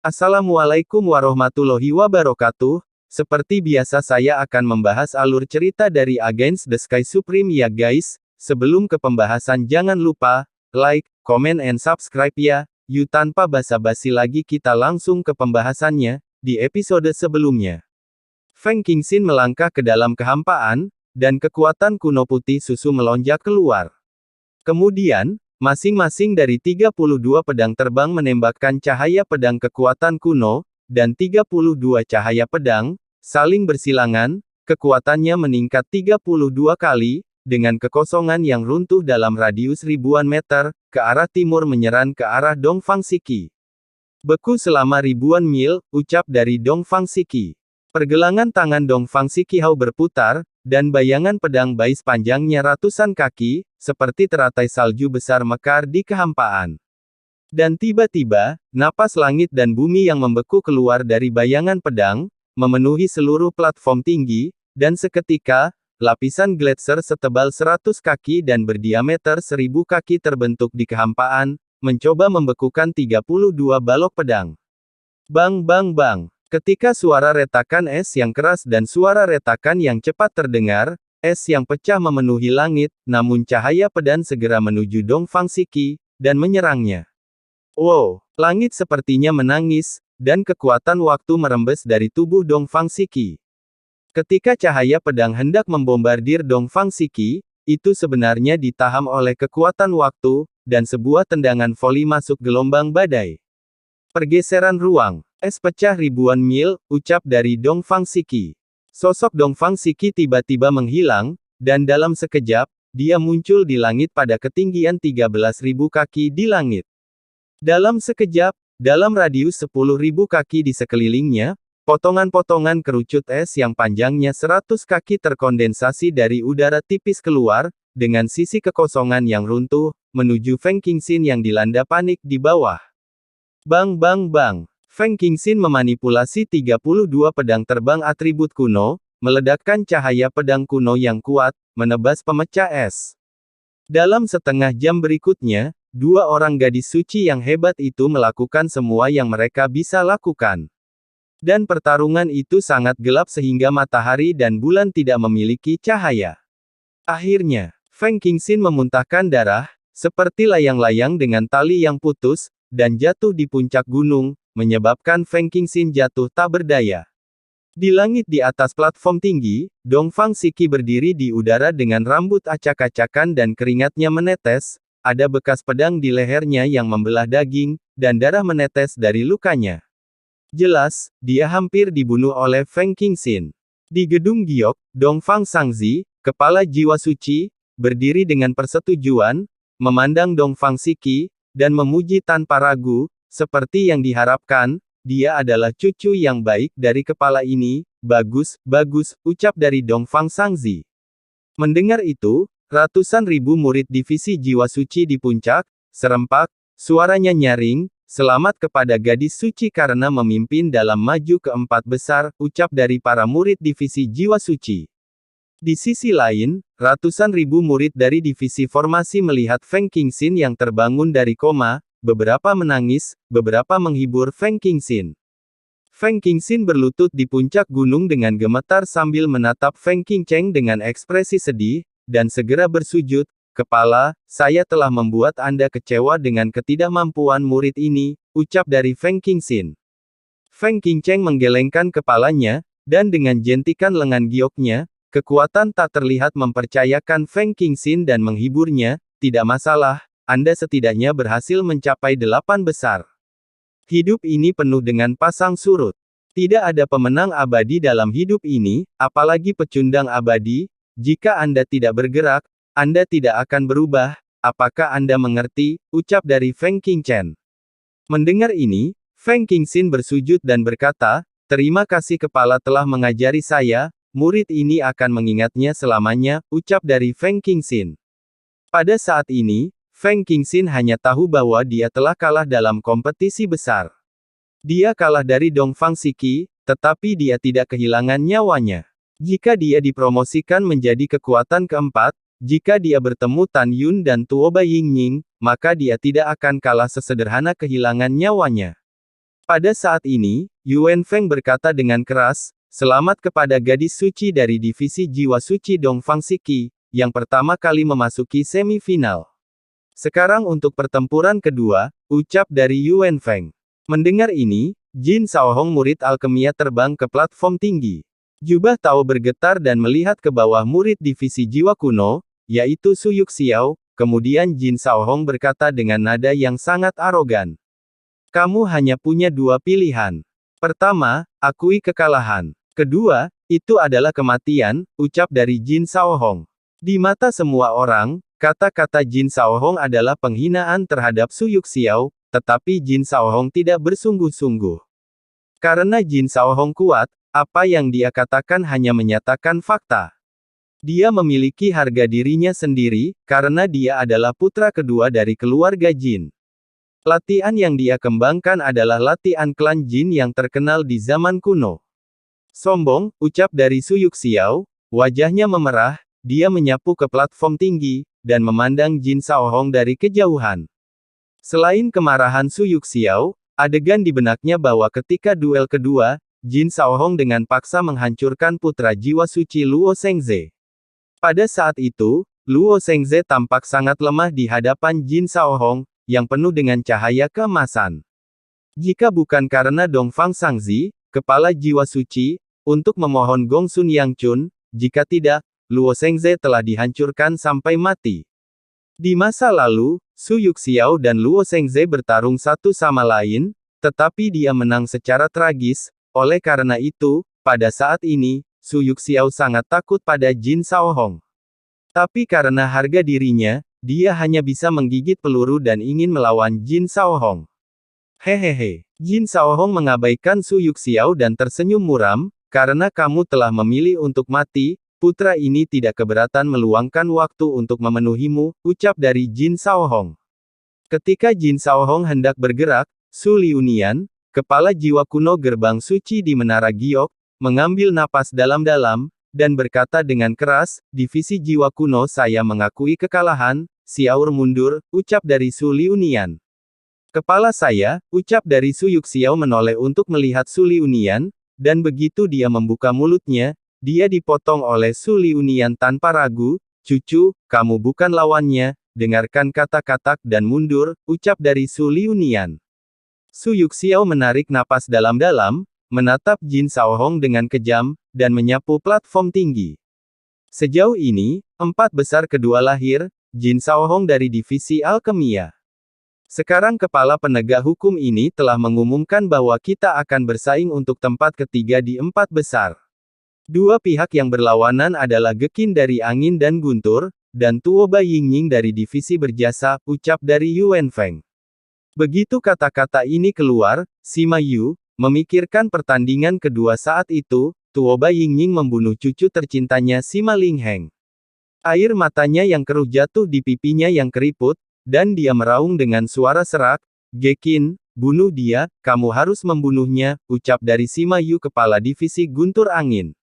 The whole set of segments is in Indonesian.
Assalamualaikum warahmatullahi wabarakatuh. Seperti biasa saya akan membahas alur cerita dari Against the Sky Supreme ya guys. Sebelum ke pembahasan jangan lupa, like, comment and subscribe ya. Yuk tanpa basa-basi lagi kita langsung ke pembahasannya, di episode sebelumnya. Feng Qingxin melangkah ke dalam kehampaan, dan kekuatan kuno putih susu melonjak keluar. Kemudian, masing-masing dari 32 pedang terbang menembakkan cahaya pedang kekuatan kuno, dan 32 cahaya pedang, saling bersilangan, kekuatannya meningkat 32 kali, dengan kekosongan yang runtuh dalam radius ribuan meter, ke arah timur menyerang ke arah Dongfang Siki. Beku selama ribuan mil, ucap dari Dongfang Siki. Pergelangan tangan Dongfang Sikihau berputar, dan bayangan pedang bais panjangnya ratusan kaki, seperti teratai salju besar mekar di kehampaan. Dan tiba-tiba, napas langit dan bumi yang membeku keluar dari bayangan pedang, memenuhi seluruh platform tinggi, dan seketika, lapisan gletser setebal 100 kaki dan berdiameter 1000 kaki terbentuk di kehampaan, mencoba membekukan 32 balok pedang. Bang bang bang. Ketika suara retakan es yang keras dan suara retakan yang cepat terdengar, es yang pecah memenuhi langit, namun cahaya pedang segera menuju Dongfang Siki, dan menyerangnya. Wow, langit sepertinya menangis, dan kekuatan waktu merembes dari tubuh Dongfang Siki. Ketika cahaya pedang hendak membombardir Dongfang Siki, itu sebenarnya ditahan oleh kekuatan waktu, dan sebuah tendangan voli masuk gelombang badai. Pergeseran ruang. Es pecah ribuan mil, ucap dari Dongfang Siki. Sosok Dongfang Siki tiba-tiba menghilang, dan dalam sekejap, dia muncul di langit pada ketinggian 13.000 kaki di langit. Dalam sekejap, dalam radius 10.000 kaki di sekelilingnya, potongan-potongan kerucut es yang panjangnya 100 kaki terkondensasi dari udara tipis keluar, dengan sisi kekosongan yang runtuh, menuju Feng Qingxin yang dilanda panik di bawah. Bang bang bang. Feng Qingxin memanipulasi 32 pedang terbang atribut kuno, meledakkan cahaya pedang kuno yang kuat, menebas pemecah es. Dalam setengah jam berikutnya, dua orang gadis suci yang hebat itu melakukan semua yang mereka bisa lakukan. Dan pertarungan itu sangat gelap sehingga matahari dan bulan tidak memiliki cahaya. Akhirnya, Feng Qingxin memuntahkan darah, seperti layang-layang dengan tali yang putus, dan jatuh di puncak gunung, menyebabkan Feng Qingxin jatuh tak berdaya. Di langit di atas platform tinggi, Dongfang Siki berdiri di udara dengan rambut acak-acakan dan keringatnya menetes, ada bekas pedang di lehernya yang membelah daging, dan darah menetes dari lukanya. Jelas, dia hampir dibunuh oleh Feng Qingxin. Di gedung giok, Dongfang Sangzi, kepala jiwa suci, berdiri dengan persetujuan, memandang Dongfang Siki, dan memuji tanpa ragu, seperti yang diharapkan, dia adalah cucu yang baik dari kepala ini, bagus, bagus, ucap dari Dongfang Sangzi. Mendengar itu, ratusan ribu murid divisi jiwa suci di puncak, serempak, suaranya nyaring, selamat kepada gadis suci karena memimpin dalam maju keempat besar, ucap dari para murid divisi jiwa suci. Di sisi lain, ratusan ribu murid dari divisi formasi melihat Feng Qingxin yang terbangun dari koma, beberapa menangis, beberapa menghibur Feng Qingxin. Feng Qingxin berlutut di puncak gunung dengan gemetar sambil menatap Feng Qingcheng dengan ekspresi sedih, dan segera bersujud, "Kepala, saya telah membuat Anda kecewa dengan ketidakmampuan murid ini," ucap dari Feng Qingxin. Feng Qingcheng menggelengkan kepalanya, dan dengan jentikan lengan gioknya, kekuatan tak terlihat mempercayakan Feng Qingxin dan menghiburnya, "Tidak masalah. Anda setidaknya berhasil mencapai 8 besar. Hidup ini penuh dengan pasang surut. Tidak ada pemenang abadi dalam hidup ini, apalagi pecundang abadi. Jika Anda tidak bergerak, Anda tidak akan berubah. Apakah Anda mengerti?" ucap dari Feng Qingchen. Mendengar ini, Feng Qingxin bersujud dan berkata, "Terima kasih kepala telah mengajari saya, murid ini akan mengingatnya selamanya," ucap dari Feng Qingxin. Pada saat ini, Feng Qingxin hanya tahu bahwa dia telah kalah dalam kompetisi besar. Dia kalah dari Dongfang Siki, tetapi dia tidak kehilangan nyawanya. Jika dia dipromosikan menjadi kekuatan keempat, jika dia bertemu Tan Yun dan Tuoba Yingying, maka dia tidak akan kalah sesederhana kehilangan nyawanya. Pada saat ini, Yuan Feng berkata dengan keras, "Selamat kepada gadis suci dari divisi jiwa suci Dongfang Siki, yang pertama kali memasuki semifinal. Sekarang untuk pertempuran kedua," ucap dari Yuan Feng. Mendengar ini, Jin Shaohong murid alkemia terbang ke platform tinggi. Jubah Tao bergetar dan melihat ke bawah murid divisi jiwa kuno, yaitu Su Yuxiao, kemudian Jin Shaohong berkata dengan nada yang sangat arogan. "Kamu hanya punya dua pilihan. Pertama, akui kekalahan. Kedua, itu adalah kematian," ucap dari Jin Shaohong. Di mata semua orang, kata-kata Jin Shaohong adalah penghinaan terhadap Su Yuxiao, tetapi Jin Shaohong tidak bersungguh-sungguh. Karena Jin Shaohong kuat, apa yang dia katakan hanya menyatakan fakta. Dia memiliki harga dirinya sendiri, karena dia adalah putra kedua dari keluarga Jin. Latihan yang dia kembangkan adalah latihan klan Jin yang terkenal di zaman kuno. "Sombong," ucap dari Su Yuxiao, wajahnya memerah, dia menyapu ke platform tinggi, dan memandang Jin Shaohong dari kejauhan. Selain kemarahan Su Yuxiao, adegan di benaknya bahwa ketika duel kedua, Jin Shaohong dengan paksa menghancurkan putra jiwa suci Luo Shengze. Pada saat itu, Luo Shengze tampak sangat lemah di hadapan Jin Shaohong, yang penuh dengan cahaya keemasan. Jika bukan karena Dongfang Sangzi, kepala jiwa suci, untuk memohon Gong Sun Yang Chun, jika tidak, Luo Shengze telah dihancurkan sampai mati. Di masa lalu, Su Yuxiao dan Luo Shengze bertarung satu sama lain, tetapi dia menang secara tragis. Oleh karena itu, pada saat ini, Su Yuxiao sangat takut pada Jin Shaohong. Tapi karena harga dirinya, dia hanya bisa menggigit peluru dan ingin melawan Jin Shaohong. Hehehe. Jin Shaohong mengabaikan Su Yuxiao dan tersenyum muram, "Karena kamu telah memilih untuk mati, putra ini tidak keberatan meluangkan waktu untuk memenuhimu," ucap dari Jin Shaohong. Ketika Jin Shaohong hendak bergerak, Su Liunian, kepala jiwa kuno gerbang suci di Menara Giok, mengambil napas dalam-dalam, dan berkata dengan keras, "Divisi jiwa kuno saya mengakui kekalahan, Xiaor mundur," ucap dari Su Liunian. "Kepala saya," ucap dari Su Yuxiao menoleh untuk melihat Su Liunian, dan begitu dia membuka mulutnya, dia dipotong oleh Su Liunian tanpa ragu, "Cucu, kamu bukan lawannya, dengarkan kata-kata dan mundur," ucap dari Su Liunian. Su Yuxiao menarik napas dalam-dalam, menatap Jin Shaohong dengan kejam, dan menyapu platform tinggi. Sejauh ini, empat besar kedua lahir, Jin Shaohong dari divisi alkemia. Sekarang kepala penegak hukum ini telah mengumumkan bahwa kita akan bersaing untuk tempat ketiga di empat besar. Dua pihak yang berlawanan adalah Gekin dari Angin dan Guntur, dan Tuoba Yingying dari divisi berjasa, ucap dari Yuan Feng. Begitu kata-kata ini keluar, Sima Yu memikirkan pertandingan kedua saat itu, Tuoba Yingying membunuh cucu tercintanya Sima Lingheng. Air matanya yang keruh jatuh di pipinya yang keriput, dan dia meraung dengan suara serak, "Gekin, bunuh dia, kamu harus membunuhnya," ucap dari Sima Yu kepala divisi Guntur Angin.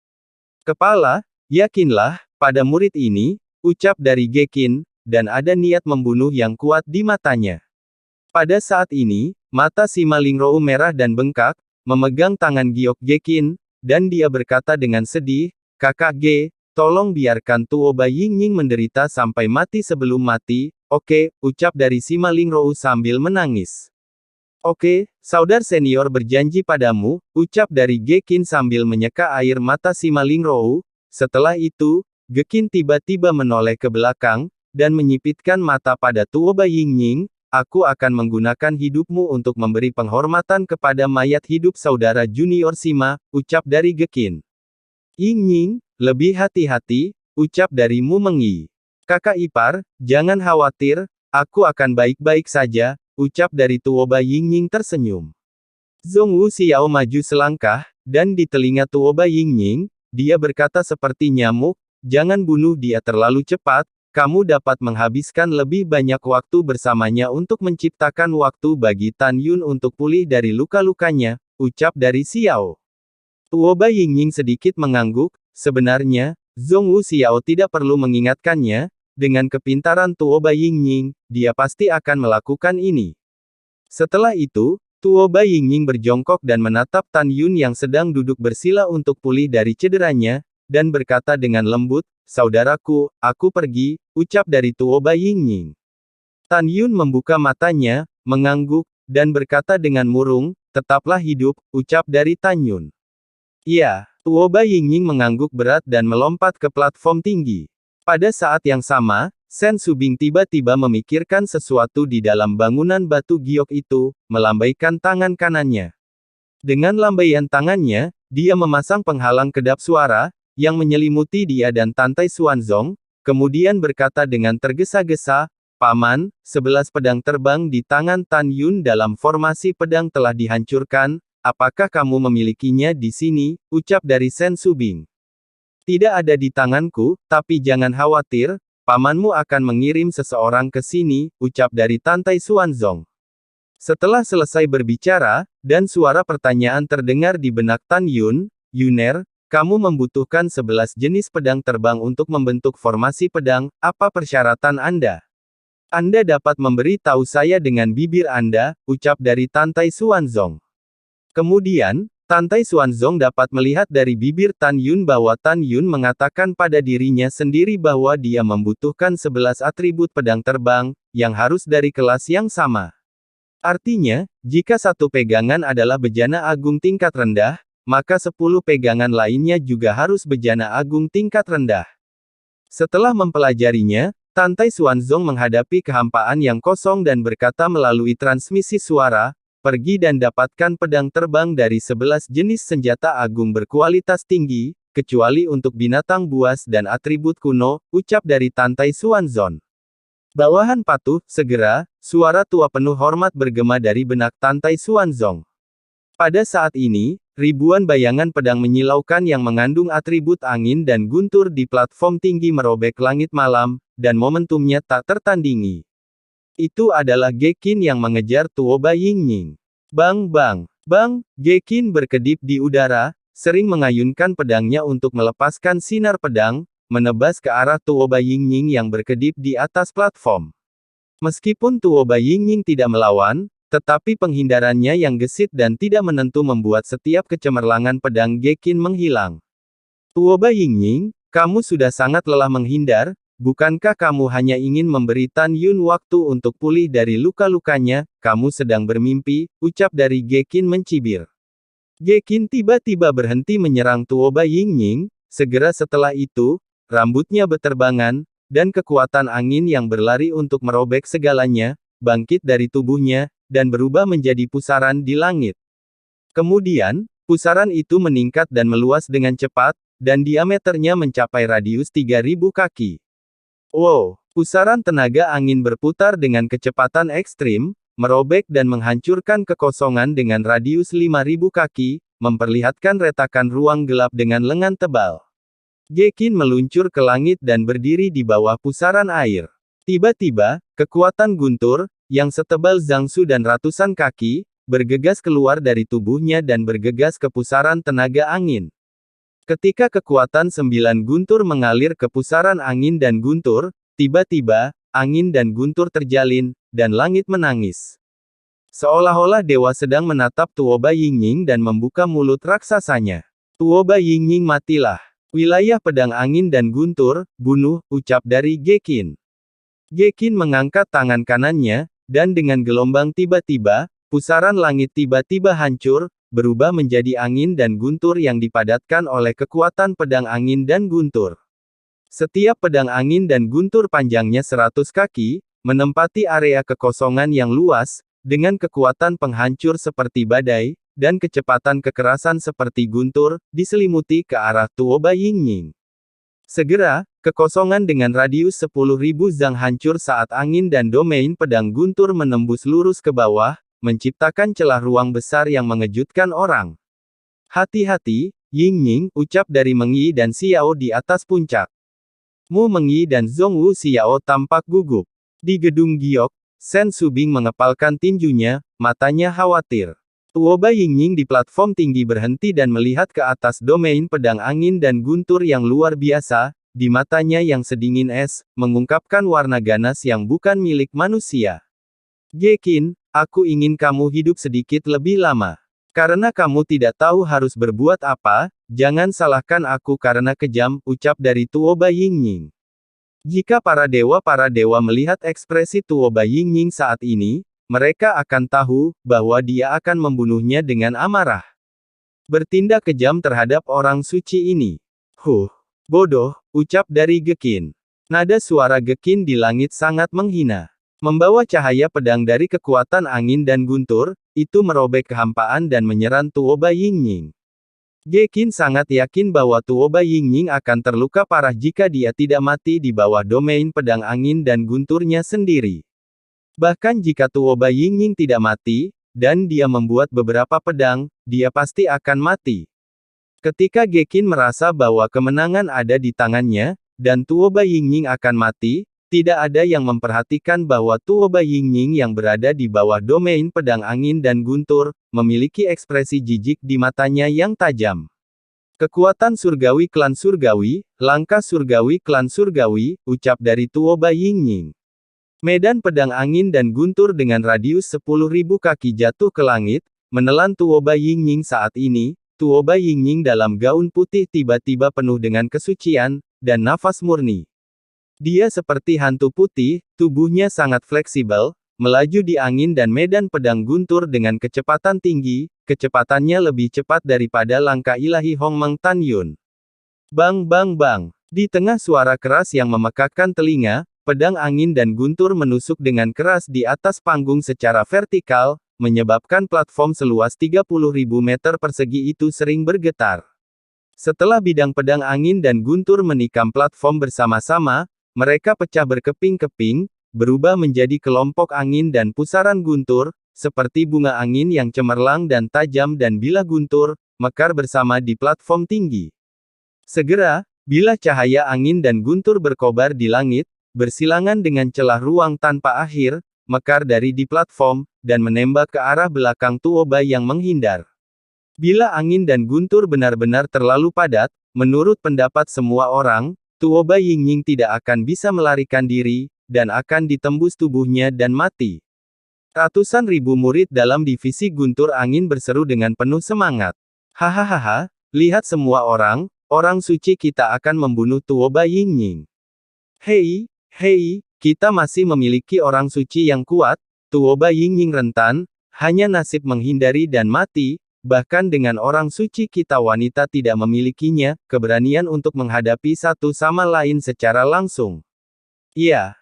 "Kepala, yakinlah, pada murid ini," ucap dari Gekin, dan ada niat membunuh yang kuat di matanya. Pada saat ini, mata Sima Lingrou merah dan bengkak, memegang tangan Giok Gekin, dan dia berkata dengan sedih, "Kakak Ge, tolong biarkan Tuoba Yingying menderita sampai mati sebelum mati." "Oke," ucap dari Sima Lingrou sambil menangis. "Oke, saudar senior berjanji padamu," ucap dari Gekin sambil menyeka air mata Sima Lingrou. Setelah itu, Gekin tiba-tiba menoleh ke belakang, dan menyipitkan mata pada Tuoba Yingying. "Aku akan menggunakan hidupmu untuk memberi penghormatan kepada mayat hidup saudara junior Sima," ucap dari Gekin. "Yingying, lebih hati-hati," ucap dari Mu Mengyi. "Kakak ipar, jangan khawatir, aku akan baik-baik saja," ucap dari Tuoba Yingying tersenyum. Zhong Wu Xiao maju selangkah, dan di telinga Tuoba Yingying, dia berkata seperti nyamuk, "Jangan bunuh dia terlalu cepat, kamu dapat menghabiskan lebih banyak waktu bersamanya untuk menciptakan waktu bagi Tan Yun untuk pulih dari luka-lukanya," ucap dari Xiao. Tuoba Yingying sedikit mengangguk, sebenarnya, Zhong Wu Xiao tidak perlu mengingatkannya, dengan kepintaran Tuoba Yingying, dia pasti akan melakukan ini. Setelah itu, Tuoba Yingying berjongkok dan menatap Tan Yun yang sedang duduk bersila untuk pulih dari cederanya, dan berkata dengan lembut, "Saudaraku, aku pergi," ucap dari Tuoba Yingying. Tan Yun membuka matanya, mengangguk, dan berkata dengan murung, "Tetaplah hidup," ucap dari Tan Yun. Iya, Tuoba Yingying mengangguk berat dan melompat ke platform tinggi. Pada saat yang sama, Sen Subing tiba-tiba memikirkan sesuatu di dalam bangunan batu giok itu, melambaikan tangan kanannya. Dengan lambaian tangannya, dia memasang penghalang kedap suara, yang menyelimuti dia dan Tantai Xuanzong, kemudian berkata dengan tergesa-gesa, "Paman, 11 pedang terbang di tangan Tan Yun dalam formasi pedang telah dihancurkan, apakah kamu memilikinya di sini?" ucap dari Sen Subing. "Tidak ada di tanganku, tapi jangan khawatir, pamanmu akan mengirim seseorang ke sini," ucap dari Tantai Xuanzong. Setelah selesai berbicara, dan suara pertanyaan terdengar di benak Tan Yun, "Yuner, kamu membutuhkan 11 jenis pedang terbang untuk membentuk formasi pedang, apa persyaratan Anda? Anda dapat memberi tahu saya dengan bibir Anda," ucap dari Tantai Xuanzong. Kemudian, Tantai Xuanzong dapat melihat dari bibir Tan Yun bahwa Tan Yun mengatakan pada dirinya sendiri bahwa dia membutuhkan 11 atribut pedang terbang, yang harus dari kelas yang sama. Artinya, jika satu pegangan adalah bejana agung tingkat rendah, maka 10 pegangan lainnya juga harus bejana agung tingkat rendah. Setelah mempelajarinya, Tantai Xuanzong menghadapi kehampaan yang kosong dan berkata melalui transmisi suara, "Pergi dan dapatkan pedang terbang dari 11 jenis senjata agung berkualitas tinggi, kecuali untuk binatang buas dan atribut kuno," ucap dari Tantai Xuanzong. "Bawahan patuh, segera," suara tua penuh hormat bergema dari benak Tantai Xuanzong. Pada saat ini, ribuan bayangan pedang menyilaukan yang mengandung atribut angin dan guntur di platform tinggi merobek langit malam, dan momentumnya tak tertandingi. Itu adalah Gekin yang mengejar Tuoba Yingying. Bang bang, bang, Gekin berkedip di udara, sering mengayunkan pedangnya untuk melepaskan sinar pedang, menebas ke arah Tuoba Yingying yang berkedip di atas platform. Meskipun Tuoba Yingying tidak melawan, tetapi penghindarannya yang gesit dan tidak menentu membuat setiap kecemerlangan pedang Gekin menghilang. "Tuoba Yingying, kamu sudah sangat lelah menghindar, bukankah kamu hanya ingin memberi Tan Yun waktu untuk pulih dari luka-lukanya? Kamu sedang bermimpi," ucap dari Gekin mencibir. Gekin tiba-tiba berhenti menyerang Tuoba Yingying, segera setelah itu, rambutnya beterbangan, dan kekuatan angin yang berlari untuk merobek segalanya, bangkit dari tubuhnya, dan berubah menjadi pusaran di langit. Kemudian, pusaran itu meningkat dan meluas dengan cepat, dan diameternya mencapai radius 3.000 kaki. Wow! Pusaran tenaga angin berputar dengan kecepatan ekstrim, merobek dan menghancurkan kekosongan dengan radius 5.000 kaki, memperlihatkan retakan ruang gelap dengan lengan tebal. Gekin meluncur ke langit dan berdiri di bawah pusaran air. Tiba-tiba, kekuatan guntur, yang setebal Zhangsu dan ratusan kaki, bergegas keluar dari tubuhnya dan bergegas ke pusaran tenaga angin. Ketika kekuatan 9 guntur mengalir ke pusaran angin dan guntur, tiba-tiba, angin dan guntur terjalin, dan langit menangis. Seolah-olah dewa sedang menatap Tuoba Yingying dan membuka mulut raksasanya. "Tuoba Yingying matilah. Wilayah pedang angin dan guntur, bunuh," ucap dari Gekin. Gekin mengangkat tangan kanannya, dan dengan gelombang tiba-tiba, pusaran langit tiba-tiba hancur, berubah menjadi angin dan guntur yang dipadatkan oleh kekuatan pedang angin dan guntur. Setiap pedang angin dan guntur panjangnya 100 kaki, menempati area kekosongan yang luas, dengan kekuatan penghancur seperti badai, dan kecepatan kekerasan seperti guntur, diselimuti ke arah Tuoba Yingying. Segera, kekosongan dengan radius 10.000 zang hancur saat angin dan domain pedang guntur menembus lurus ke bawah, menciptakan celah ruang besar yang mengejutkan orang. "Hati-hati, Yingying," ucap dari Meng Yi dan Xiao di atas puncak. Mu Meng Yi dan Zhongwu Xiao tampak gugup. Di gedung giok, Sen Subing mengepalkan tinjunya, matanya khawatir. Tuoba Yingying di platform tinggi berhenti dan melihat ke atas domain pedang angin dan guntur yang luar biasa, di matanya yang sedingin es, mengungkapkan warna ganas yang bukan milik manusia. Gekin, aku ingin kamu hidup sedikit lebih lama. Karena kamu tidak tahu harus berbuat apa, jangan salahkan aku karena kejam, ucap dari Tuoba Yingying. Jika para dewa melihat ekspresi Tuoba Yingying saat ini, mereka akan tahu bahwa dia akan membunuhnya dengan amarah. Bertindak kejam terhadap orang suci ini. Bodoh, ucap dari Gekin. Nada suara Gekin di langit sangat menghina. Membawa cahaya pedang dari kekuatan angin dan guntur, itu merobek kehampaan dan menyerang Tuoba Yingying. Gekin sangat yakin bahwa Tuoba Yingying akan terluka parah jika dia tidak mati di bawah domain pedang angin dan gunturnya sendiri. Bahkan jika Tuoba Yingying tidak mati, dan dia membuat beberapa pedang, dia pasti akan mati. Ketika Gekin merasa bahwa kemenangan ada di tangannya, dan Tuoba Yingying akan mati, tidak ada yang memperhatikan bahwa Tuoba Yingying yang berada di bawah domain pedang angin dan guntur, memiliki ekspresi jijik di matanya yang tajam. Kekuatan surgawi klan surgawi, langkah surgawi klan surgawi, ucap dari Tuoba Yingying. Medan pedang angin dan guntur dengan radius 10.000 kaki jatuh ke langit, menelan Tuoba Yingying saat ini. Tuoba Yingying dalam gaun putih tiba-tiba penuh dengan kesucian, dan nafas murni. Dia seperti hantu putih, tubuhnya sangat fleksibel, melaju di angin dan medan pedang guntur dengan kecepatan tinggi, kecepatannya lebih cepat daripada langkah ilahi Hongmeng Tanyun. Bang bang bang. Di tengah suara keras yang memekakkan telinga, pedang angin dan guntur menusuk dengan keras di atas panggung secara vertikal, menyebabkan platform seluas 30.000 meter persegi itu sering bergetar. Setelah bidang pedang angin dan guntur menikam platform bersama-sama, mereka pecah berkeping-keping, berubah menjadi kelompok angin dan pusaran guntur, seperti bunga angin yang cemerlang dan tajam dan bilah guntur, mekar bersama di platform tinggi. Segera, bilah cahaya angin dan guntur berkobar di langit, bersilangan dengan celah ruang tanpa akhir, mekar dari di platform, dan menembak ke arah belakang Tuoba yang menghindar. Bila angin dan guntur benar-benar terlalu padat, menurut pendapat semua orang, Tuoba Yingying tidak akan bisa melarikan diri, dan akan ditembus tubuhnya dan mati. Ratusan ribu murid dalam divisi guntur angin berseru dengan penuh semangat. Hahaha, lihat semua orang, orang suci kita akan membunuh Tuoba Yingying. Hei, kita masih memiliki orang suci yang kuat, Tuoba Yingying rentan, hanya nasib menghindari dan mati. Bahkan dengan orang suci kita wanita tidak memilikinya, keberanian untuk menghadapi satu sama lain secara langsung. Iya,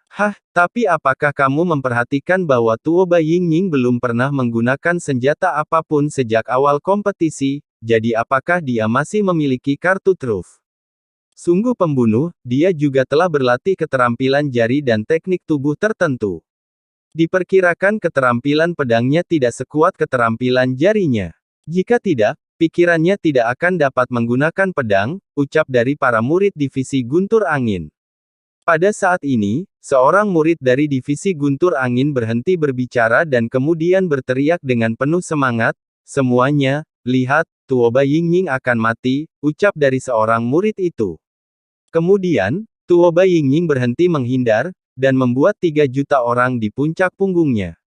tapi apakah kamu memperhatikan bahwa Tuoba Yingying belum pernah menggunakan senjata apapun sejak awal kompetisi, jadi apakah dia masih memiliki kartu truf? Sungguh pembunuh, dia juga telah berlatih keterampilan jari dan teknik tubuh tertentu. Diperkirakan keterampilan pedangnya tidak sekuat keterampilan jarinya. Jika tidak, pikirannya tidak akan dapat menggunakan pedang, ucap dari para murid divisi guntur angin. Pada saat ini, seorang murid dari divisi guntur angin berhenti berbicara dan kemudian berteriak dengan penuh semangat, semuanya, lihat, Tuoba Yingying akan mati, ucap dari seorang murid itu. Kemudian, Tuoba Yingying berhenti menghindar, dan membuat 3 juta orang di puncak punggungnya.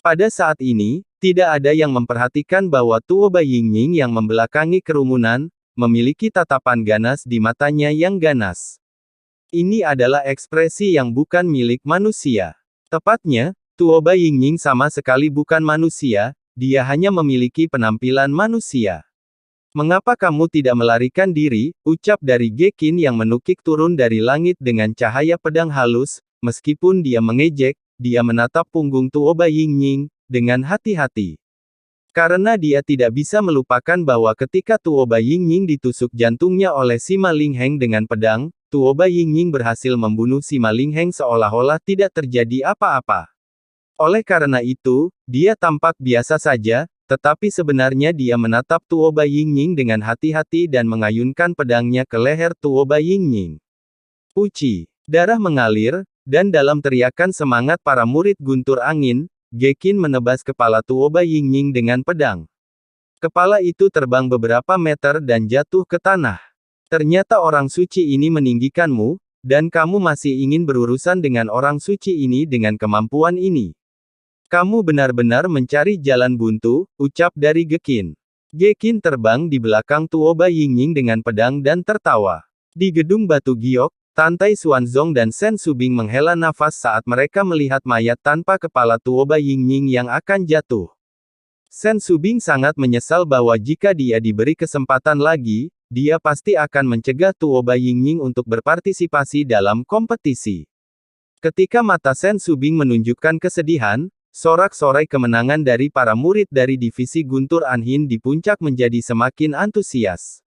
Pada saat ini, tidak ada yang memperhatikan bahwa Tuoba Yingying yang membelakangi kerumunan, memiliki tatapan ganas di matanya yang ganas. Ini adalah ekspresi yang bukan milik manusia. Tepatnya, Tuoba Yingying sama sekali bukan manusia, dia hanya memiliki penampilan manusia. Mengapa kamu tidak melarikan diri, ucap dari Gekin yang menukik turun dari langit dengan cahaya pedang halus, meskipun dia mengejek, dia menatap punggung Tuoba Yingying, dengan hati-hati. Karena dia tidak bisa melupakan bahwa ketika Tuoba Yingying ditusuk jantungnya oleh Sima Lingheng dengan pedang, Tuoba Yingying berhasil membunuh Sima Lingheng seolah-olah tidak terjadi apa-apa. Oleh karena itu, dia tampak biasa saja, tetapi sebenarnya dia menatap Tuoba Yingying dengan hati-hati dan mengayunkan pedangnya ke leher Tuoba Yingying. Uci, darah mengalir, dan dalam teriakan semangat para murid guntur angin, Gekin menebas kepala Tuoba Yingying dengan pedang. Kepala itu terbang beberapa meter dan jatuh ke tanah. Ternyata orang suci ini meninggikanmu, dan kamu masih ingin berurusan dengan orang suci ini dengan kemampuan ini. Kamu benar-benar mencari jalan buntu, ucap dari Gekin. Gekin terbang di belakang Tuoba Yingying dengan pedang dan tertawa. Di gedung batu giok, Tantai Xuanzong dan Sen Subing menghela nafas saat mereka melihat mayat tanpa kepala Tuoba Yingying yang akan jatuh. Sen Subing sangat menyesal bahwa jika dia diberi kesempatan lagi, dia pasti akan mencegah Tuoba Yingying untuk berpartisipasi dalam kompetisi. Ketika mata Sen Subing menunjukkan kesedihan, sorak-sorai kemenangan dari para murid dari divisi Guntur Anhin di puncak menjadi semakin antusias.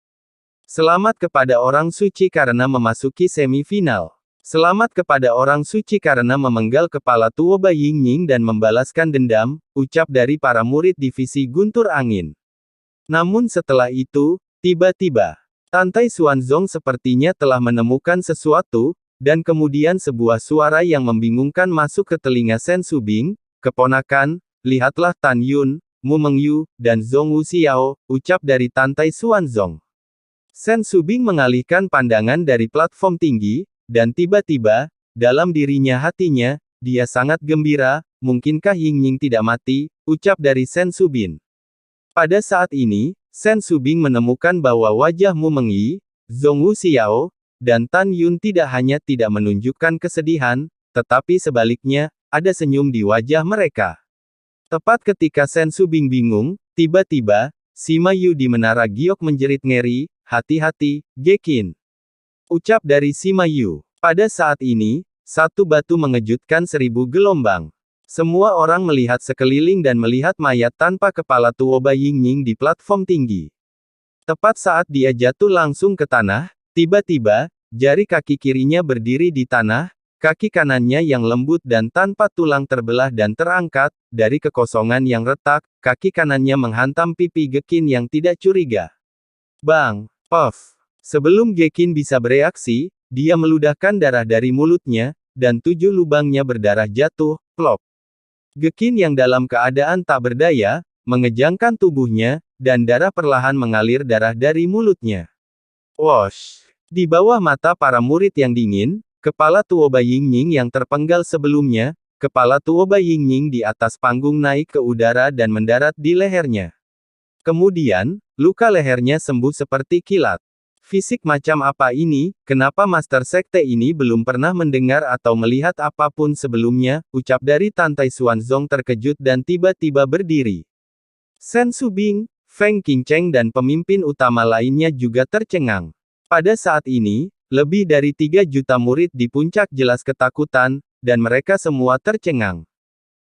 Selamat kepada orang suci karena memasuki semifinal. Selamat kepada orang suci karena memenggal kepala Tuoba Yingying dan membalaskan dendam, ucap dari para murid divisi Guntur Angin. Namun setelah itu, tiba-tiba, Tantai Xuanzong sepertinya telah menemukan sesuatu, dan kemudian sebuah suara yang membingungkan masuk ke telinga Sen Subing, keponakan, lihatlah Tan Yun, Mu Mengyu, dan Zhong Wuxiao, ucap dari Tantai Xuanzong. Sen Subing mengalihkan pandangan dari platform tinggi, dan tiba-tiba, dalam dirinya hatinya, dia sangat gembira, mungkinkah Yingying tidak mati, ucap dari Sen Subing. Pada saat ini, Sen Subing menemukan bahwa wajah Mu Mengyi, Zhong Wuxiao, dan Tan Yun tidak hanya tidak menunjukkan kesedihan, tetapi sebaliknya, ada senyum di wajah mereka. Tepat ketika Sen Subing bingung, tiba-tiba, Sima Yu di menara giok menjerit ngeri, hati-hati, Gekin. Ucap dari Sima Yu. Pada saat ini, satu batu mengejutkan 1000 gelombang. Semua orang melihat sekeliling dan melihat mayat tanpa kepala Tuoba Yingying di platform tinggi. Tepat saat dia jatuh langsung ke tanah, tiba-tiba, jari kaki kirinya berdiri di tanah, kaki kanannya yang lembut dan tanpa tulang terbelah dan terangkat, dari kekosongan yang retak, kaki kanannya menghantam pipi Gekin yang tidak curiga. Bang! Puff! Sebelum Gekin bisa bereaksi, dia meludahkan darah dari mulutnya, dan 7 lubangnya berdarah jatuh, plop. Gekin yang dalam keadaan tak berdaya, mengejangkan tubuhnya, dan darah perlahan mengalir darah dari mulutnya. Wosh! Di bawah mata para murid yang dingin, kepala Tuoba Yingying yang terpenggal sebelumnya, kepala Tuoba Yingying di atas panggung naik ke udara dan mendarat di lehernya. Kemudian, luka lehernya sembuh seperti kilat. Fisik macam apa ini, kenapa Master Sekte ini belum pernah mendengar atau melihat apapun sebelumnya, ucap dari Tantai Xuanzong terkejut dan tiba-tiba berdiri. Sen Subing, Feng Qingcheng dan pemimpin utama lainnya juga tercengang. Pada saat ini, lebih dari 3 juta murid di puncak jelas ketakutan, dan mereka semua tercengang.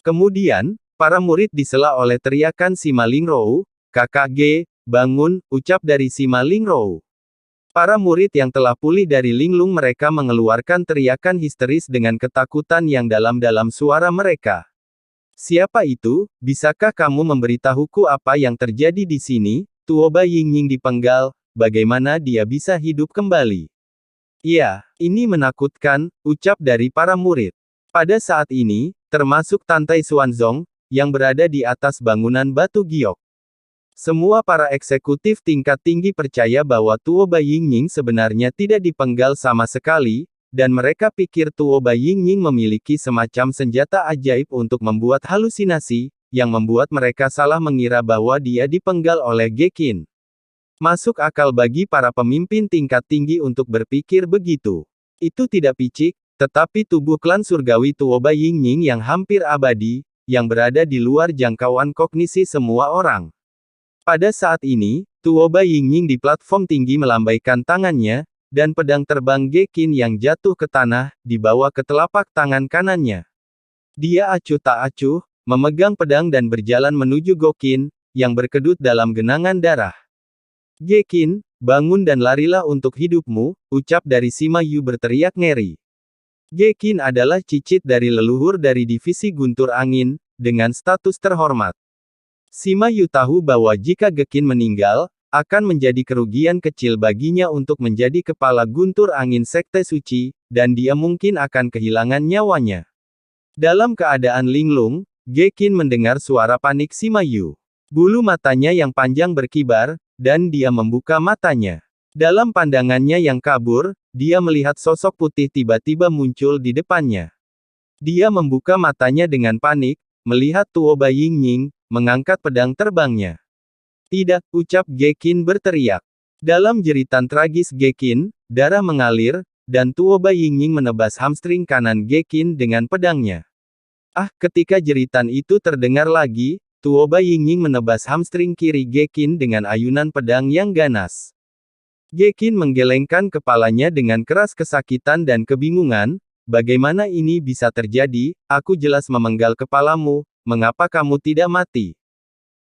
Kemudian, para murid disela oleh teriakan Sima Lingrou, "KKG, bangun," ucap dari Sima Lingrou. Para murid yang telah pulih dari linglung mereka mengeluarkan teriakan histeris dengan ketakutan yang dalam-dalam suara mereka. Siapa itu? Bisakah kamu memberitahuku apa yang terjadi di sini? Tuoba Yingying dipenggal, bagaimana dia bisa hidup kembali? Ya, ini menakutkan, ucap dari para murid. Pada saat ini, termasuk Tantai Xuanzong, yang berada di atas bangunan batu giok. Semua para eksekutif tingkat tinggi percaya bahwa Tuoba Yingying sebenarnya tidak dipenggal sama sekali, dan mereka pikir Tuoba Yingying memiliki semacam senjata ajaib untuk membuat halusinasi, yang membuat mereka salah mengira bahwa dia dipenggal oleh Gekin. Masuk akal bagi para pemimpin tingkat tinggi untuk berpikir begitu. Itu tidak picik, tetapi tubuh klan surgawi Tuoba Yingying yang hampir abadi, yang berada di luar jangkauan kognisi semua orang. Pada saat ini, Tuoba Yingying di platform tinggi melambaikan tangannya, dan pedang terbang Gekin yang jatuh ke tanah, dibawa ke telapak tangan kanannya. Dia acuh tak acuh, memegang pedang dan berjalan menuju Gekin, yang berkedut dalam genangan darah. Gekin, bangun dan larilah untuk hidupmu, ucap dari Sima Yu berteriak ngeri. Gekin adalah cicit dari leluhur dari divisi Guntur Angin, dengan status terhormat. Sima Yu tahu bahwa jika Gekin meninggal, akan menjadi kerugian kecil baginya untuk menjadi kepala Guntur Angin Sekte Suci, dan dia mungkin akan kehilangan nyawanya. Dalam keadaan linglung, Gekin mendengar suara panik Sima Yu. Bulu matanya yang panjang berkibar, dan dia membuka matanya. Dalam pandangannya yang kabur, dia melihat sosok putih tiba-tiba muncul di depannya. Dia membuka matanya dengan panik, melihat Tuoba Yingning, mengangkat pedang terbangnya. Tidak, ucap Gekin berteriak. Dalam jeritan tragis Gekin, darah mengalir, dan Tuoba Yingning menebas hamstring kanan Gekin dengan pedangnya. Ah, ketika jeritan itu terdengar lagi, Tuoba Yingning menebas hamstring kiri Gekin dengan ayunan pedang yang ganas. Gekin menggelengkan kepalanya dengan keras kesakitan dan kebingungan. Bagaimana ini bisa terjadi? Aku jelas memenggal kepalamu, mengapa kamu tidak mati?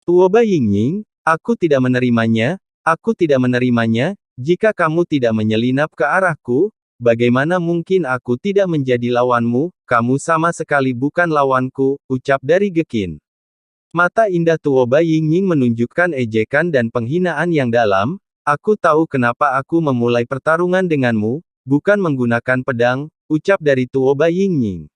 Tuoba Yingning, aku tidak menerimanya, jika kamu tidak menyelinap ke arahku, bagaimana mungkin aku tidak menjadi lawanmu, kamu sama sekali bukan lawanku, ucap dari Gekin. Mata indah Tuoba Yingning menunjukkan ejekan dan penghinaan yang dalam. Aku tahu kenapa aku memulai pertarungan denganmu, bukan menggunakan pedang, ucap dari Tuoba Yingning.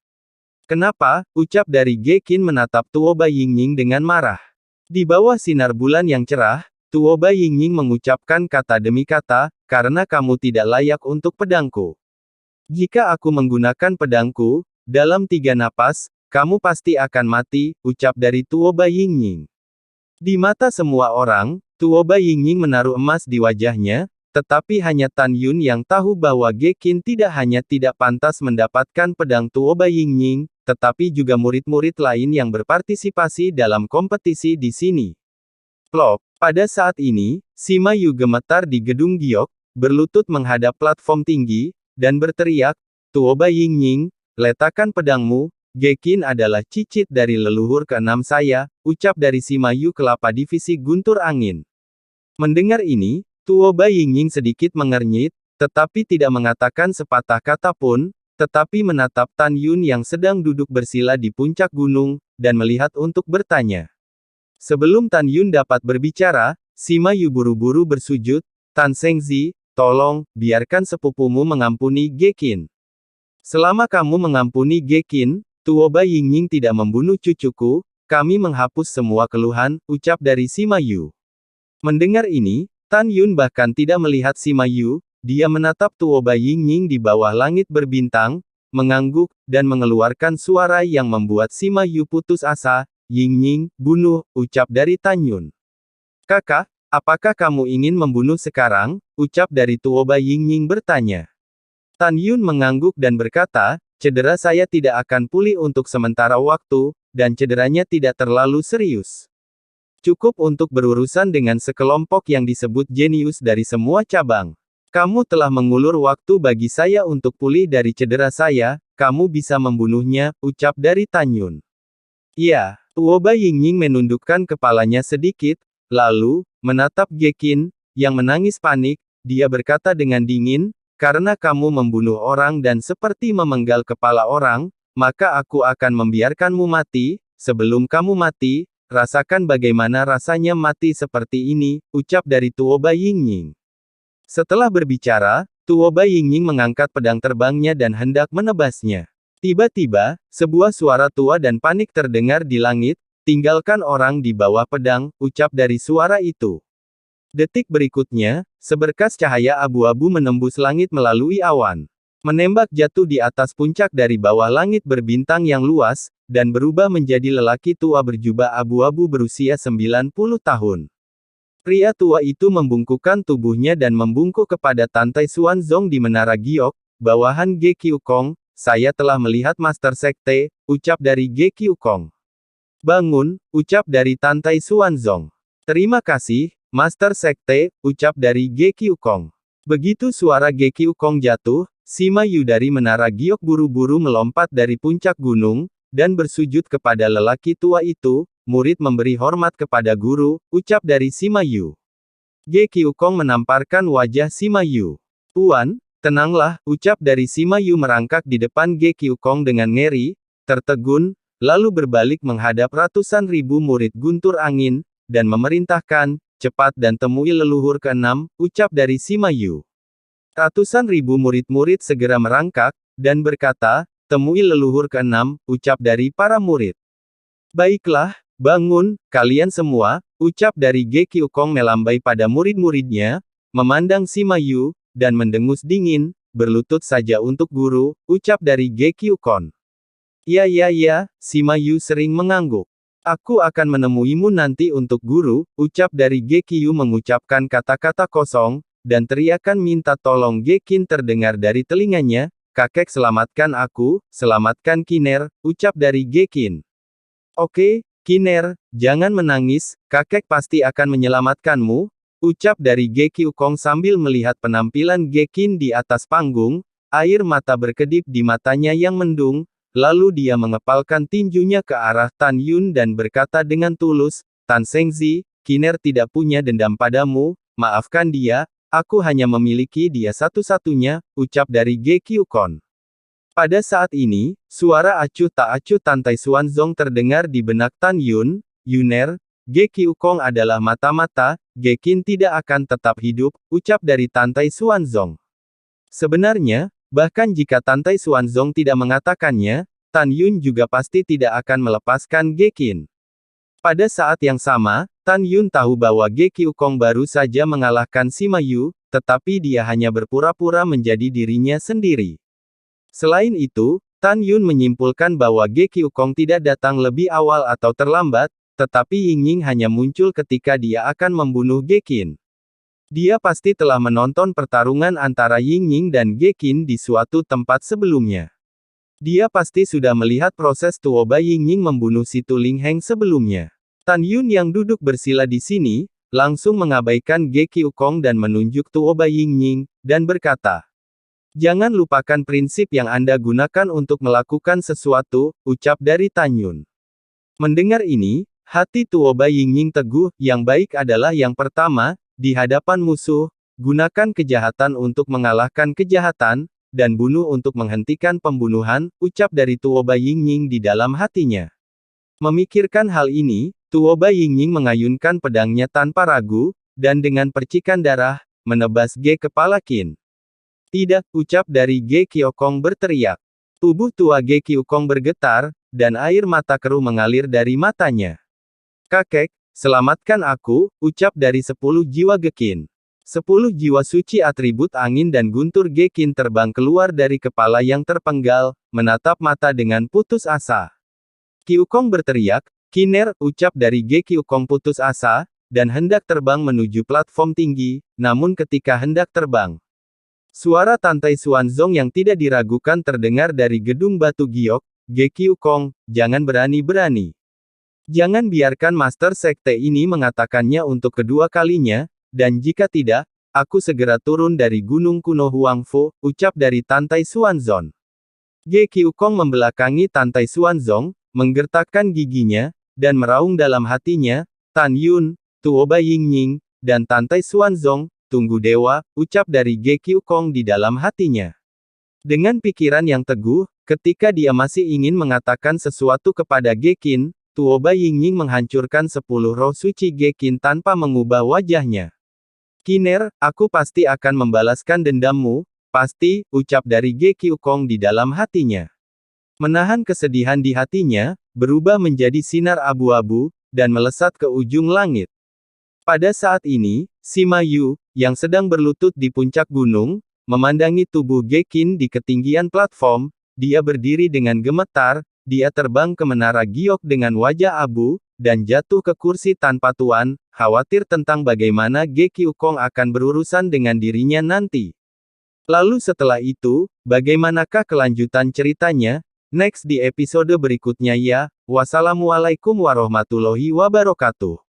Kenapa? Ucap dari Gekin menatap Tuoba Yingning dengan marah. Di bawah sinar bulan yang cerah, Tuoba Yingning mengucapkan kata demi kata, karena kamu tidak layak untuk pedangku. Jika aku menggunakan pedangku, dalam 3 napas, kamu pasti akan mati, ucap dari Tuoba Yingning. Di mata semua orang, Tuoba Yingning menaruh emas di wajahnya, tetapi hanya Tan Yun yang tahu bahwa Gekin tidak hanya tidak pantas mendapatkan pedang Tuoba Yingning, tetapi juga murid-murid lain yang berpartisipasi dalam kompetisi di sini. Plop. Pada saat ini, Sima Yu gemetar di gedung giok, berlutut menghadap platform tinggi, dan berteriak, Tuoba Yingning, letakkan pedangmu, Gekin adalah cicit dari leluhur ke-6 saya, ucap dari Sima Yu kelapa divisi guntur angin. Mendengar ini, Tuoba Yingning sedikit mengernyit, tetapi tidak mengatakan sepatah kata pun, tetapi menatap Tan Yun yang sedang duduk bersila di puncak gunung, dan melihat untuk bertanya. Sebelum Tan Yun dapat berbicara, Sima Yu buru-buru bersujud, Tan Shengzi, tolong, biarkan sepupumu mengampuni Gekin. Selama kamu mengampuni Gekin, Tuoba Yingning tidak membunuh cucuku, kami menghapus semua keluhan, ucap dari Sima Yu. Mendengar ini, Tan Yun bahkan tidak melihat Sima Yu, dia menatap Tuoba Yingning di bawah langit berbintang, mengangguk, dan mengeluarkan suara yang membuat Sima Yu putus asa, Yingning, bunuh, ucap dari Tan Yun. Kakak, apakah kamu ingin membunuh sekarang? Ucap dari Tuoba Yingning bertanya. Tan Yun mengangguk dan berkata, cedera saya tidak akan pulih untuk sementara waktu, dan cederanya tidak terlalu serius. Cukup untuk berurusan dengan sekelompok yang disebut jenius dari semua cabang. Kamu telah mengulur waktu bagi saya untuk pulih dari cedera saya, kamu bisa membunuhnya, ucap dari Tan Yun. Iya, Tuoba Yingning menundukkan kepalanya sedikit, lalu, menatap Gekin, yang menangis panik, dia berkata dengan dingin, karena kamu membunuh orang dan seperti memenggal kepala orang, maka aku akan membiarkanmu mati, sebelum kamu mati, rasakan bagaimana rasanya mati seperti ini, ucap dari Tuoba Yingning. Setelah berbicara, Tuoba Yingning mengangkat pedang terbangnya dan hendak menebasnya. Tiba-tiba, sebuah suara tua dan panik terdengar di langit, tinggalkan orang di bawah pedang, ucap dari suara itu. Detik berikutnya, seberkas cahaya abu-abu menembus langit melalui awan. Menembak jatuh di atas puncak dari bawah langit berbintang yang luas, dan berubah menjadi lelaki tua berjubah abu-abu berusia 90 tahun. Pria tua itu membungkukkan tubuhnya dan membungkuk kepada Tantai Xuanzong di Menara Giok, bawahan Ge Qiukong, saya telah melihat Master Sekte, ucap dari Ge Qiukong. Bangun, ucap dari Tantai Xuanzong. Terima kasih, Master Sekte, ucap dari Ge Qiukong. Begitu suara Ge Qiukong jatuh, Sima Yu dari Menara Giok buru-buru melompat dari puncak gunung, dan bersujud kepada lelaki tua itu, murid memberi hormat kepada guru, ucap dari Sima Yu. Ge Qiukong menamparkan wajah Sima Yu. Tuan, tenanglah, ucap dari Sima Yu merangkak di depan Ge Qiukong dengan ngeri, tertegun, lalu berbalik menghadap ratusan ribu murid guntur angin, dan memerintahkan, cepat dan temui leluhur ke-6, ucap dari Sima Yu. Ratusan ribu murid-murid segera merangkak, dan berkata, temui leluhur ke-6, ucap dari para murid. Baiklah, bangun, kalian semua, ucap dari Ge Qiukong melambai pada murid-muridnya, memandang Sima Yu, dan mendengus dingin, berlutut saja untuk guru, ucap dari Ge Qiukong. Ya, Sima Yu sering mengangguk. Aku akan menemuimu nanti untuk guru, ucap dari Gekyu mengucapkan kata-kata kosong, dan teriakan minta tolong Gekin terdengar dari telinganya. Kakek selamatkan aku, selamatkan Kiner, ucap dari Gekin. Oke, Kiner, jangan menangis, kakek pasti akan menyelamatkanmu, ucap dari Gekyu Kong sambil melihat penampilan Gekin di atas panggung, air mata berkedip di matanya yang mendung, lalu dia mengepalkan tinjunya ke arah Tan Yun dan berkata dengan tulus, Tan Shengzi, Kiner tidak punya dendam padamu, maafkan dia, aku hanya memiliki dia satu-satunya, ucap dari Gekyu Kong. Pada saat ini, suara acuh tak acuh Tantai Xuanzong terdengar di benak Tan Yun, Yuner, Gekyu Kong adalah mata-mata, Gekin tidak akan tetap hidup, ucap dari Tantai Xuanzong. Sebenarnya, bahkan jika Tantai Xuanzong tidak mengatakannya, Tan Yun juga pasti tidak akan melepaskan Gekin. Pada saat yang sama, Tan Yun tahu bahwa Gekyu Kong baru saja mengalahkan Sima Yu, tetapi dia hanya berpura-pura menjadi dirinya sendiri. Selain itu, Tan Yun menyimpulkan bahwa Gekyu Kong tidak datang lebih awal atau terlambat, tetapi Ying Ying hanya muncul ketika dia akan membunuh Gekin. Dia pasti telah menonton pertarungan antara Ying Ying dan Gekin di suatu tempat sebelumnya. Dia pasti sudah melihat proses Tuoba Ying Ying membunuh si Tu Ling Heng sebelumnya. Tan Yun yang duduk bersila di sini, langsung mengabaikan Gekyu Kong dan menunjuk Tuoba Ying Ying, dan berkata, Jangan lupakan prinsip yang Anda gunakan untuk melakukan sesuatu, ucap dari Tan Yun. Mendengar ini, hati Tuoba Ying Ying teguh, yang baik adalah yang pertama, di hadapan musuh, gunakan kejahatan untuk mengalahkan kejahatan, dan bunuh untuk menghentikan pembunuhan, ucap dari Tuoba Ying Ying di dalam hatinya. Memikirkan hal ini, Tuoba Ying Ying mengayunkan pedangnya tanpa ragu, dan dengan percikan darah, menebas kepala Qin. Tidak, ucap dari Gekyu Kong berteriak. Tubuh tua Gekyu Kong bergetar, dan air mata keruh mengalir dari matanya. Kakek, selamatkan aku, ucap dari 10 jiwa Gekin. 10 jiwa suci atribut angin dan guntur Gekin terbang keluar dari kepala yang terpenggal, menatap mata dengan putus asa. Kyu Kong berteriak, Kiner, ucap dari Gekyu Kong putus asa, dan hendak terbang menuju platform tinggi, namun ketika hendak terbang, suara Tantai Xuanzong yang tidak diragukan terdengar dari gedung batu giok, Gekyu Kong, jangan berani-berani. Jangan biarkan Master Sekte ini mengatakannya untuk kedua kalinya, dan jika tidak, aku segera turun dari gunung kuno Huangfu, ucap dari Tantai Xuanzong. Gekyu Kong membelakangi Tantai Xuanzong, menggertakkan giginya, dan meraung dalam hatinya, Tan Yun, Tuoba Ying Ying, dan Tantai Xuanzong, tunggu dewa, ucap dari Gekyu Kong di dalam hatinya. Dengan pikiran yang teguh, ketika dia masih ingin mengatakan sesuatu kepada Gekin, Tuoba Ying Ying menghancurkan 10 roh suci Gekin tanpa mengubah wajahnya. Kiner, aku pasti akan membalaskan dendammu, pasti, ucap dari Gekyu Kong di dalam hatinya. Menahan kesedihan di hatinya, berubah menjadi sinar abu-abu, dan melesat ke ujung langit. Pada saat ini, Sima Yu, yang sedang berlutut di puncak gunung, memandangi tubuh Gekin di ketinggian platform, dia berdiri dengan gemetar, dia terbang ke menara giok dengan wajah abu, dan jatuh ke kursi tanpa tuan, khawatir tentang bagaimana Gekyu Kong akan berurusan dengan dirinya nanti. Lalu setelah itu, bagaimanakah kelanjutan ceritanya? Next di episode berikutnya ya, wassalamualaikum warahmatullahi wabarakatuh.